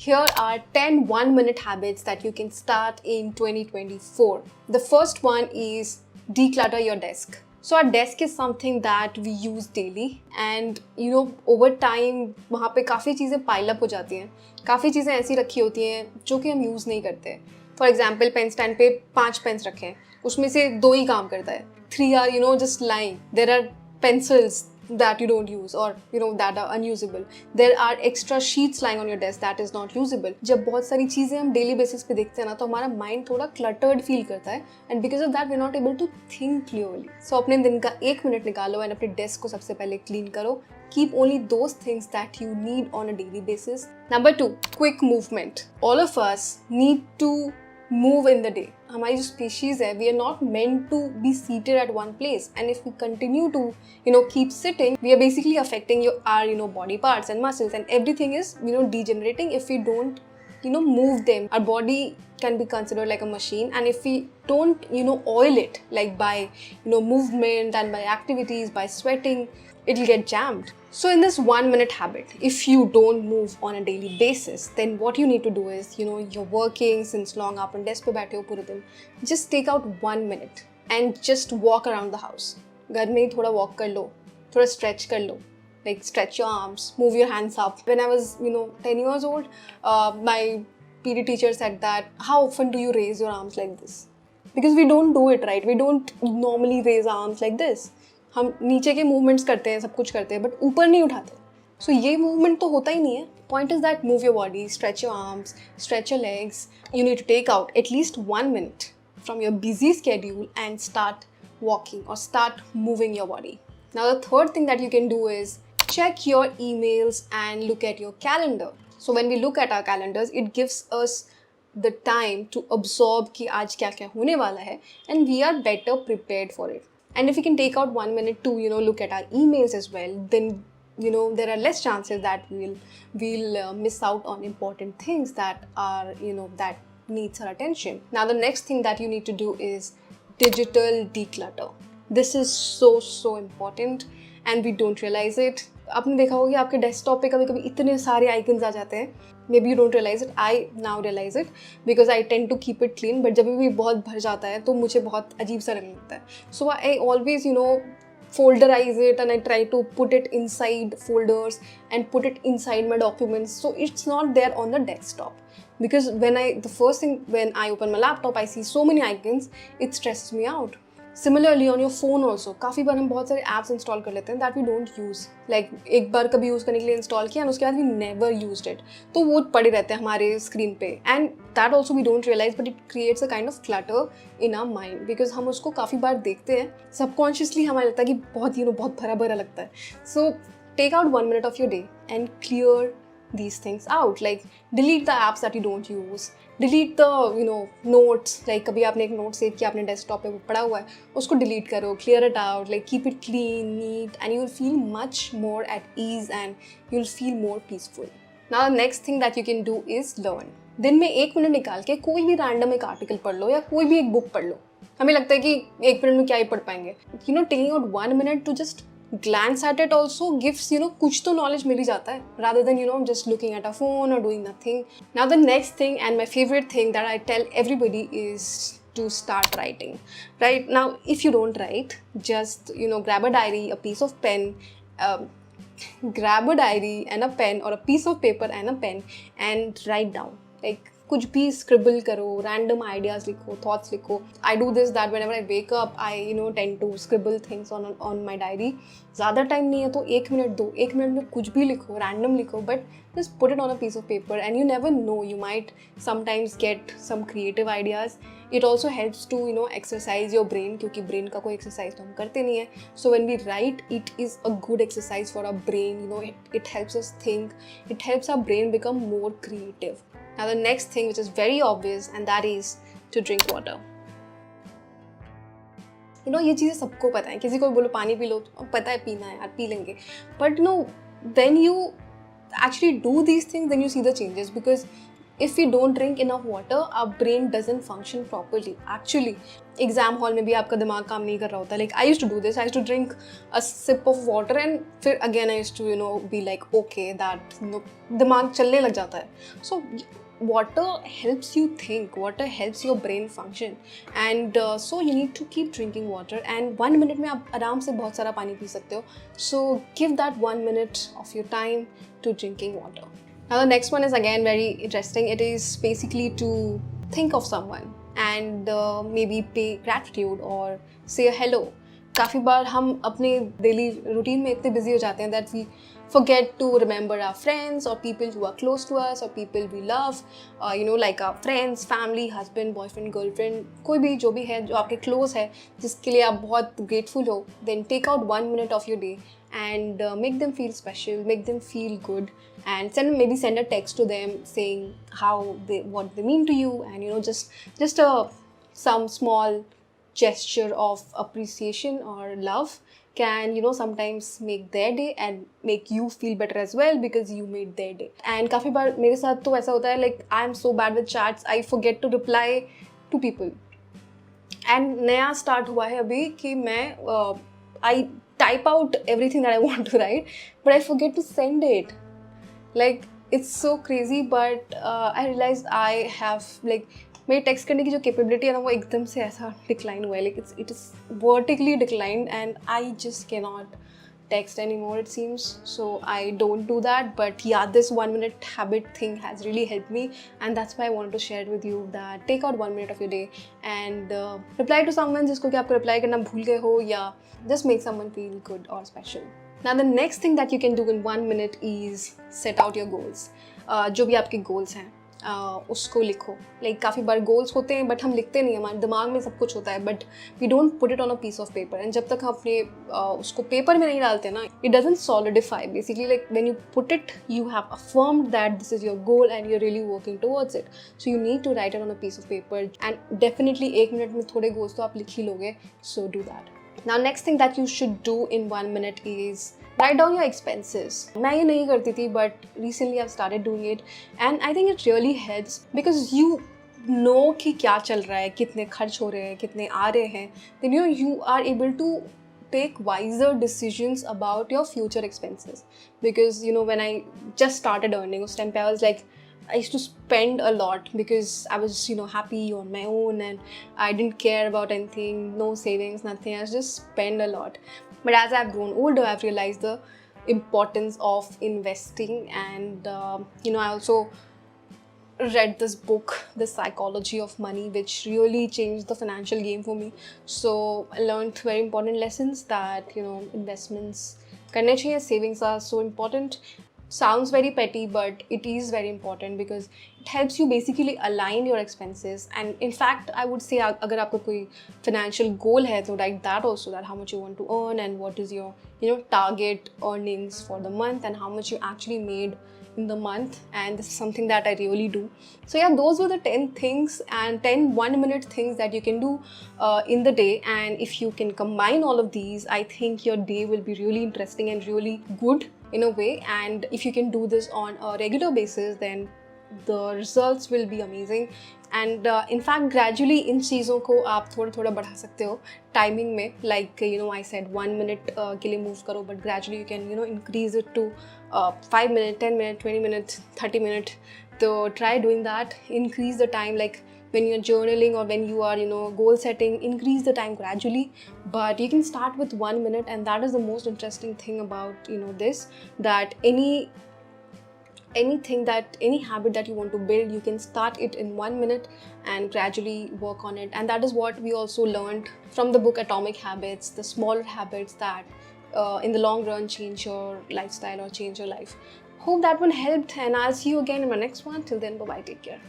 Here are 10 1-minute habits that you can start in 2024. The first one is declutter your desk. So our desk is something that we use daily and over time वहाँ पे काफ़ी चीज़ें pile up हो जाती हैं. काफ़ी चीज़ें ऐसी रखी होती हैं जो कि हम यूज़ नहीं करते. For example, पेन स्टैंड पे 5 पेन्स रखे हैं, उसमें से 2 ही काम करता है. 3 are just lying. There are pencils that you don't use or that are unusable. There are extra sheets lying on your desk that is not usable. जब बहुत सारी चीज़ें हम डेली बेसिस पे देखते हैं ना तो हमारा माइंड थोड़ा क्लटर्ड फील करता है and because of that we are not able to think clearly. So अपने दिन का 1 मिनट निकालो एंड अपने डेस्क को सबसे पहले क्लीन करो. Keep only those things that you need on a daily basis. Number 2, quick movement. All of us need to move in the day. हमारी जो species है, we are not meant to be seated at one place. And if we continue to, keep sitting, we are basically affecting our body parts and muscles, and everything is, degenerating if we don't, move them. Our body can be considered like a machine, and if we don't, oil it, like by, movement and by activities, by sweating, it'll get jammed. So in this 1-minute habit, if you don't move on a daily basis, then what you need to do is, you're working since long, आप on desk पे बैठे हो पूरे दिन, just take out 1 minute and just walk around the house. घर में ही थोड़ा walk कर लो, थोड़ा stretch कर लो, like stretch your arms, move your hands up. When I was, 10 years old, my PD teacher said that, how often do you raise your arms like this? Because we don't do it, right? We don't normally raise our arms like this. हम नीचे के movements करते हैं, सब कुछ करते हैं, but ऊपर नहीं उठाते. सो ये मूवमेंट तो होता ही नहीं है. Point is that move your body, stretch your arms, stretch your legs. You need to take out at least 1 minute from your busy schedule and start walking or start moving your body. Now the third thing that you can do is check your emails and look at your calendar. So when we look at our calendars, it gives us the time to absorb कि आज क्या क्या होने वाला है and we are better prepared for it. And if we can take out 1 minute to look at our emails as well, then there are less chances that we'll miss out on important things that are that needs our attention. Now the next thing that you need to do is digital declutter. This is so important and we don't realize it. आपने देखा होगा कि आपके desktop पे कभी कभी इतने सारे आइकन्स आ जाते हैं. Maybe you don't realize it. I now realize it because I tend to keep it clean. But जब भी बहुत भर जाता है तो मुझे बहुत अजीब सा लगने लगता है. So I always folderize it and I try to put it inside folders and put it inside my documents so it's not there on the desktop. Because the first thing when I open my laptop, I see so many icons, it stresses me out. Similarly on your phone also, काफ़ी बार हम बहुत सारे apps install कर लेते हैं that we don't use. Like एक बार कभी use करने के लिए install किया और उसके बाद we never used it. तो वो पड़े रहते हैं हमारे screen पे. And that also we don't realize, but it creates a kind of clutter in our mind because हम उसको काफ़ी बार देखते हैं. Subconsciously हमें लगता है कि बहुत भरा भरा लगता है. So take out 1 minute of your day and clear these things out. Like delete the apps that you don't use. Delete the notes. Like कभी आपने एक note save किया अपने desktop पे वो पड़ा हुआ है, उसको delete करो, clear it out, like keep it clean, neat, and you will feel much more at ease and you'll feel more peaceful. Now the next thing that you can do is learn. दिन में 1 minute निकाल के कोई भी random एक article पढ़ लो या कोई भी एक book पढ़ लो. हमें लगता है कि 1 मिनट में क्या ही पढ़ पाएंगे. Taking out 1 minute to just glance at it also gives कुछ तो knowledge मिल ही जाता है rather than just looking at a phone or doing nothing. Now the next thing and my favorite thing that I tell everybody is to start writing. Right now, if you don't write, just grab a diary, a piece of pen, grab a diary and a pen or a piece of paper and a pen and write down. Like कुछ भी scribble करो, random ideas लिखो, thoughts लिखो. I do this that whenever I wake up, I tend to scribble things on my diary. ज़्यादा time नहीं है तो 1 minute दो, 1 मिनट में कुछ भी लिखो, random लिखो, but just put it on a piece of paper and you never know, you might sometimes get some creative ideas. It also helps to exercise your brain क्योंकि brain का कोई exercise तो हम करते नहीं है. So when we write, it is a good exercise for our brain. It helps us think. It helps our brain become more creative. Now the next thing which is very obvious and that is to drink water. ये चीज़ें सबको पता है. किसी को बोलो पानी P low तो पता है पीना है यार, पी लेंगे. But when you actually do these things, then you see the changes because if we don't drink enough water, our brain doesn't function properly. Actually, exam hall में भी आपका दिमाग काम नहीं कर रहा होता. Like I used to do this. I used to drink a sip of water and फिर again I used to be like okay that दिमाग चलने लग जाता है. So water helps you think, water helps your brain function, and so you need to keep drinking water. And 1 minute में आप आराम से बहुत सारा पानी पी सकते हो. So give that 1 minute of your time to drinking water. Now the next one is again very interesting. It is basically to think of someone and maybe pay gratitude or say a hello. काफ़ी बार हम अपने daily routine में इतने busy हो जाते हैं that we forget to remember our friends or people who are close to us or people we love, like our friends, family, husband, boyfriend, girlfriend, कोई भी जो भी है जो आपके close है जिसके लिए आप बहुत grateful हो. Then take out 1 minute of your day and make them feel special, make them feel good, and maybe send a text to them saying what they mean to you, and just some small gesture of appreciation or love can sometimes make their day and make you feel better as well because you made their day. And काफ़ी बार मेरे साथ तो ऐसा होता है, like I am so bad with chats, I forget to reply to people. And नया start हुआ है अभी कि मैं I type out everything that I want to write, but I forget to send it. Like it's so crazy, but I realized I have मेरी text करने की जो कैपेबिलिटी है ना वो एकदम से ऐसा डिक्लाइन हुआ है. Like it is vertically declined and I just can not text anymore, it seems. So I don't do that, but yeah, this 1 minute habit thing has really helped me, and that's why I wanted to share it with you that take out 1 minute of your day and reply to someone जिसको कि आपको reply करना भूल गए हो, या just make someone feel good or special. Now the next thing that you can do in 1 minute is set out your goals. जो भी आपके goals हैं उसको लिखो. लाइक काफ़ी बार गोल्स होते हैं बट हम लिखते नहीं, हमारे दिमाग में सब कुछ होता है but we don't put it on a piece of paper. And जब तक हम अपने उसको पेपर में नहीं डालते ना, it doesn't solidify. Basically like when you put it you have affirmed that this is your goal and you are really working towards it. So you need to write it on a piece of paper and definitely 1 minute में थोड़े goals तो आप लिख ही लोगे. So do that. Now next thing that you should do in 1 minute is write down your expenses. मैं ये नहीं करती थी but recently I've started doing it and I think it really helps because you know कि क्या चल रहा है, कितने खर्च हो रहे हैं, कितने आ रहे हैं. Then you are able to take wiser decisions about your future expenses. Because when I just started earning, उस time पे I was like I used to spend a lot because I was happy on my own and I didn't care about anything, no savings, nothing. I was just spend a lot. But as I've grown older, I've realized the importance of investing, and I also read this book, The Psychology of Money, which really changed the financial game for me. So I learned very important lessons that investments करने चाहिए, savings are so important. Sounds very petty, but it is very important because it helps you basically align your expenses. And in fact, I would say अगर आपको कोई financial goal है तो write that also, that how much you want to earn and what is your target earnings for the month and how much you actually made in the month. And this is something that I really do. So yeah, those were the 10 things and 10 1-minute things that you can do in the day. And if you can combine all of these, I think your day will be really interesting and really good in a way. And if you can do this on a regular basis, then the results will be amazing. And in fact, gradually इन चीज़ों को आप थोड़ा थोड़ा बढ़ा सकते हो timing में. Like I said 1 minute के लिए move करो, but gradually you can increase it to 5 minutes, 10 minutes, 20 minutes, 30 minutes. So try doing that. Increase the time, like when you're journaling or when you are goal setting, increase the time gradually. But you can start with 1 minute, and that is the most interesting thing about this, that any habit that you want to build, you can start it in 1 minute and gradually work on it. And that is what we also learned from the book Atomic Habits, the smaller habits that in the long run change your lifestyle or change your life. Hope that one helped, and I'll see you again in my next one. Till then, bye bye, take care.